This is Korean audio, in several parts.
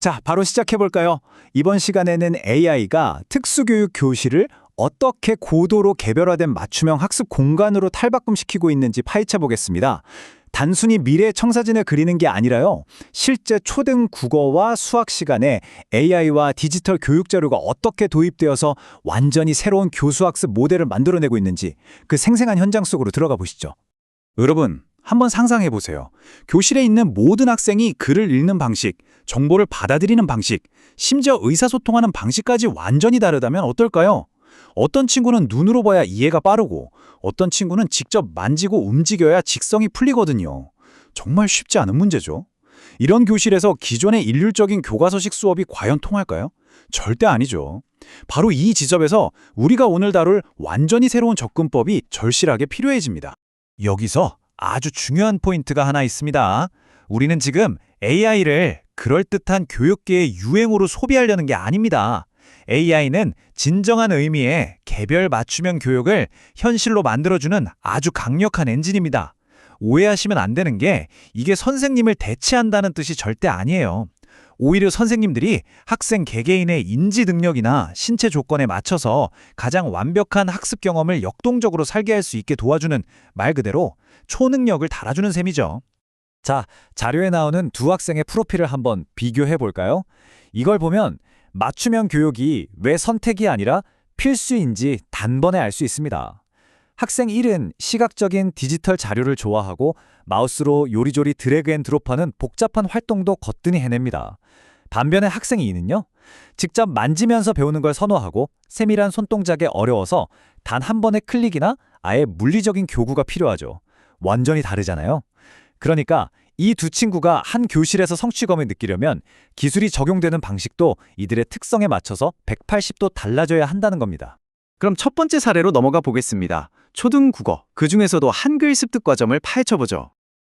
자, 바로 시작해볼까요? 이번 시간에는 AI가 특수교육 교실을 어떻게 고도로 개별화된 맞춤형 학습 공간으로 탈바꿈시키고 있는지 파헤쳐 보겠습니다. 단순히 미래 청사진을 그리는 게 아니라요. 실제 초등 국어와 수학 시간에 AI와 디지털 교육 자료가 어떻게 도입되어서 완전히 새로운 교수학습 모델을 만들어내고 있는지 그 생생한 현장 속으로 들어가 보시죠. 여러분, 한번 상상해 보세요. 교실에 있는 모든 학생이 글을 읽는 방식, 정보를 받아들이는 방식, 심지어 의사소통하는 방식까지 완전히 다르다면 어떨까요? 어떤 친구는 눈으로 봐야 이해가 빠르고 어떤 친구는 직접 만지고 움직여야 직성이 풀리거든요. 정말 쉽지 않은 문제죠. 이런 교실에서 기존의 일률적인 교과서식 수업이 과연 통할까요? 절대 아니죠. 바로 이 지점에서 우리가 오늘 다룰 완전히 새로운 접근법이 절실하게 필요해집니다. 여기서 아주 중요한 포인트가 하나 있습니다. 우리는 지금 AI를 그럴듯한 교육계의 유행으로 소비하려는 게 아닙니다. AI는 진정한 의미의 개별 맞춤형 교육을 현실로 만들어주는 아주 강력한 엔진입니다. 오해하시면 안 되는 게 이게 선생님을 대체한다는 뜻이 절대 아니에요. 오히려 선생님들이 학생 개개인의 인지 능력이나 신체 조건에 맞춰서 가장 완벽한 학습 경험을 역동적으로 살게 할 수 있게 도와주는 말 그대로 초능력을 달아주는 셈이죠. 자, 자료에 나오는 두 학생의 프로필을 한번 비교해 볼까요? 이걸 보면 맞춤형 교육이 왜 선택이 아니라 필수인지 단번에 알 수 있습니다. 학생 1은 시각적인 디지털 자료를 좋아하고 마우스로 요리조리 드래그 앤 드롭하는 복잡한 활동도 거뜬히 해냅니다. 반면에 학생 2는요, 직접 만지면서 배우는 걸 선호하고 세밀한 손동작에 어려워서 단 한 번의 클릭이나 아예 물리적인 교구가 필요하죠. 완전히 다르잖아요. 그러니까 이 두 친구가 한 교실에서 성취감을 느끼려면 기술이 적용되는 방식도 이들의 특성에 맞춰서 180도 달라져야 한다는 겁니다. 그럼 첫 번째 사례로 넘어가 보겠습니다. 초등 국어, 그중에서도 한글 습득 과정을 파헤쳐보죠.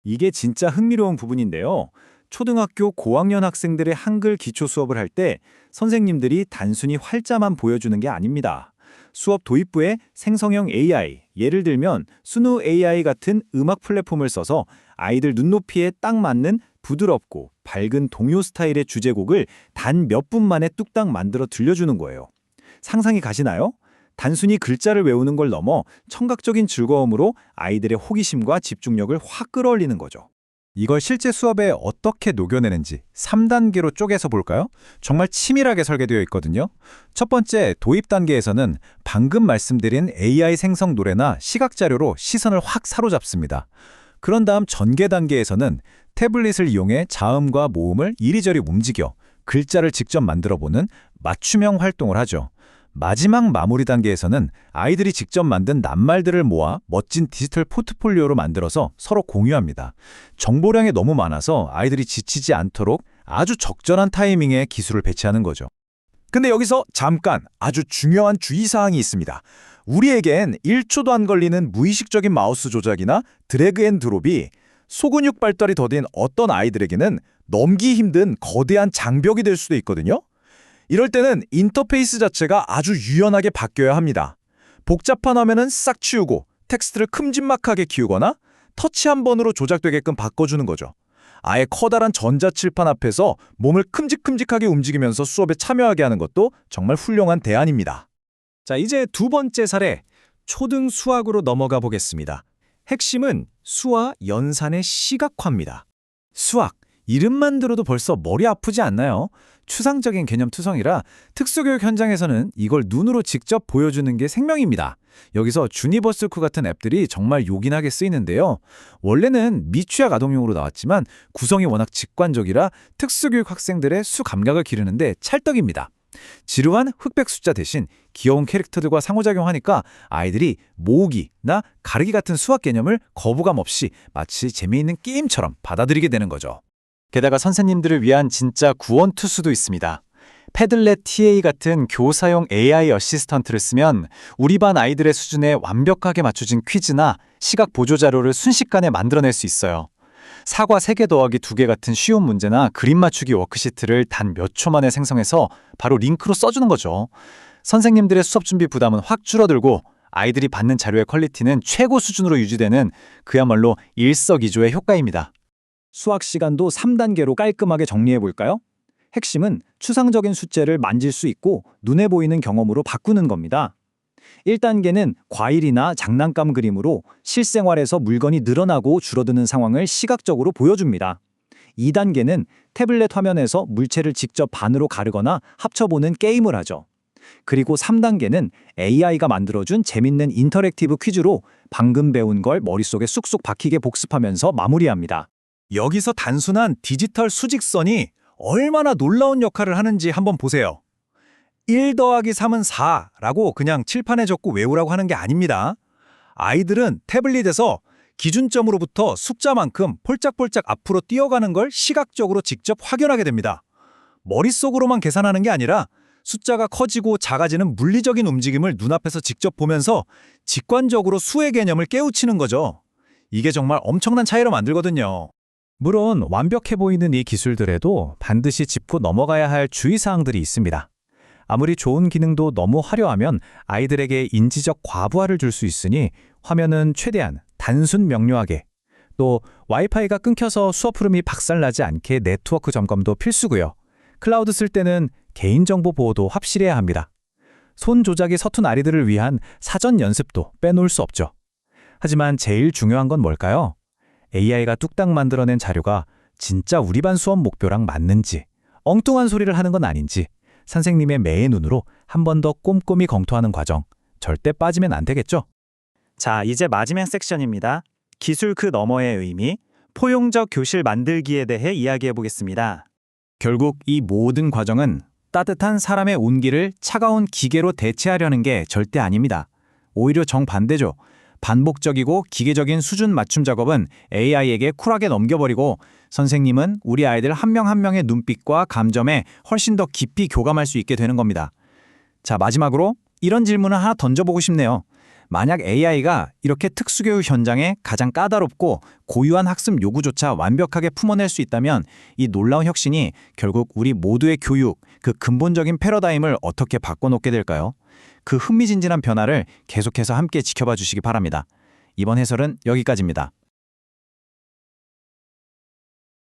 이게 진짜 흥미로운 부분인데요. 초등학교 고학년 학생들의 한글 기초 수업을 할 때 선생님들이 단순히 활자만 보여주는 게 아닙니다. 수업 도입부에 생성형 AI, 예를 들면 수누 AI 같은 음악 플랫폼을 써서 아이들 눈높이에 딱 맞는 부드럽고 밝은 동요 스타일의 주제곡을 단 몇 분 만에 뚝딱 만들어 들려주는 거예요. 상상이 가시나요? 단순히 글자를 외우는 걸 넘어 청각적인 즐거움으로 아이들의 호기심과 집중력을 확 끌어올리는 거죠. 이걸 실제 수업에 어떻게 녹여내는지 3단계로 쪼개서 볼까요? 정말 치밀하게 설계되어 있거든요. 첫 번째, 도입 단계에서는 방금 말씀드린 AI 생성 노래나 시각 자료로 시선을 확 사로잡습니다. 그런 다음 전개 단계에서는 태블릿을 이용해 자음과 모음을 이리저리 움직여 글자를 직접 만들어보는 맞춤형 활동을 하죠. 마지막 마무리 단계에서는 아이들이 직접 만든 낱말들을 모아 멋진 디지털 포트폴리오로 만들어서 서로 공유합니다. 정보량이 너무 많아서 아이들이 지치지 않도록 아주 적절한 타이밍에 기술을 배치하는 거죠. 근데 여기서 잠깐 아주 중요한 주의사항이 있습니다. 우리에겐 1초도 안 걸리는 무의식적인 마우스 조작이나 드래그 앤 드롭이 소근육 발달이 더딘 어떤 아이들에게는 넘기 힘든 거대한 장벽이 될 수도 있거든요. 이럴 때는 인터페이스 자체가 아주 유연하게 바뀌어야 합니다. 복잡한 화면은 싹 치우고 텍스트를 큼지막하게 키우거나 터치 한 번으로 조작되게끔 바꿔주는 거죠. 아예 커다란 전자칠판 앞에서 몸을 큼직큼직하게 움직이면서 수업에 참여하게 하는 것도 정말 훌륭한 대안입니다. 자, 이제 두 번째 사례, 초등 수학으로 넘어가 보겠습니다. 핵심은 수와 연산의 시각화입니다. 수학, 이름만 들어도 벌써 머리 아프지 않나요? 추상적인 개념 투성이라 특수교육 현장에서는 이걸 눈으로 직접 보여주는 게 생명입니다. 여기서 주니버스쿨 같은 앱들이 정말 요긴하게 쓰이는데요. 원래는 미취학 아동용으로 나왔지만 구성이 워낙 직관적이라 특수교육 학생들의 수 감각을 기르는데 찰떡입니다. 지루한 흑백 숫자 대신 귀여운 캐릭터들과 상호작용하니까 아이들이 모으기나 가르기 같은 수학 개념을 거부감 없이 마치 재미있는 게임처럼 받아들이게 되는 거죠. 게다가 선생님들을 위한 진짜 구원 투수도 있습니다. 패들렛 TA 같은 교사용 AI 어시스턴트를 쓰면 우리 반 아이들의 수준에 완벽하게 맞춰진 퀴즈나 시각 보조 자료를 순식간에 만들어낼 수 있어요. 사과 3개 더하기 2개 같은 쉬운 문제나 그림 맞추기 워크시트를 단 몇 초 만에 생성해서 바로 링크로 써주는 거죠. 선생님들의 수업 준비 부담은 확 줄어들고 아이들이 받는 자료의 퀄리티는 최고 수준으로 유지되는 그야말로 일석이조의 효과입니다. 수학 시간도 3단계로 깔끔하게 정리해 볼까요? 핵심은 추상적인 숫자를 만질 수 있고 눈에 보이는 경험으로 바꾸는 겁니다. 1단계는 과일이나 장난감 그림으로 실생활에서 물건이 늘어나고 줄어드는 상황을 시각적으로 보여줍니다. 2단계는 태블릿 화면에서 물체를 직접 반으로 가르거나 합쳐보는 게임을 하죠. 그리고 3단계는 AI가 만들어준 재밌는 인터랙티브 퀴즈로 방금 배운 걸 머릿속에 쑥쑥 박히게 복습하면서 마무리합니다. 여기서 단순한 디지털 수직선이 얼마나 놀라운 역할을 하는지 한번 보세요. 1 더하기 3은 4라고 그냥 칠판에 적고 외우라고 하는 게 아닙니다. 아이들은 태블릿에서 기준점으로부터 숫자만큼 폴짝폴짝 앞으로 뛰어가는 걸 시각적으로 직접 확연하게 됩니다. 머릿속으로만 계산하는 게 아니라 숫자가 커지고 작아지는 물리적인 움직임을 눈앞에서 직접 보면서 직관적으로 수의 개념을 깨우치는 거죠. 이게 정말 엄청난 차이로 만들거든요. 물론 완벽해 보이는 이 기술들에도 반드시 짚고 넘어가야 할 주의사항들이 있습니다. 아무리 좋은 기능도 너무 화려하면 아이들에게 인지적 과부하를 줄 수 있으니 화면은 최대한 단순 명료하게, 또 와이파이가 끊겨서 수업 흐름이 박살나지 않게 네트워크 점검도 필수고요. 클라우드 쓸 때는 개인정보 보호도 확실해야 합니다. 손 조작이 서툰 아이들을 위한 사전 연습도 빼놓을 수 없죠. 하지만 제일 중요한 건 뭘까요? AI가 뚝딱 만들어낸 자료가 진짜 우리 반 수업 목표랑 맞는지, 엉뚱한 소리를 하는 건 아닌지 선생님의 매의 눈으로 한 번 더 꼼꼼히 검토하는 과정, 절대 빠지면 안 되겠죠? 자, 이제 마지막 섹션입니다. 기술 그 너머의 의미, 포용적 교실 만들기에 대해 이야기해 보겠습니다. 결국 이 모든 과정은 따뜻한 사람의 온기를 차가운 기계로 대체하려는 게 절대 아닙니다. 오히려 정반대죠. 반복적이고 기계적인 수준 맞춤 작업은 AI에게 쿨하게 넘겨버리고 선생님은 우리 아이들 한 명 한 명의 눈빛과 감정에 훨씬 더 깊이 교감할 수 있게 되는 겁니다. 자, 마지막으로 이런 질문을 하나 던져보고 싶네요. 만약 AI가 이렇게 특수교육 현장에 가장 까다롭고 고유한 학습 요구조차 완벽하게 품어낼 수 있다면 이 놀라운 혁신이 결국 우리 모두의 교육, 그 근본적인 패러다임을 어떻게 바꿔놓게 될까요? 그 흥미진진한 변화를 계속해서 함께 지켜봐 주시기 바랍니다. 이번 해설은 여기까지입니다.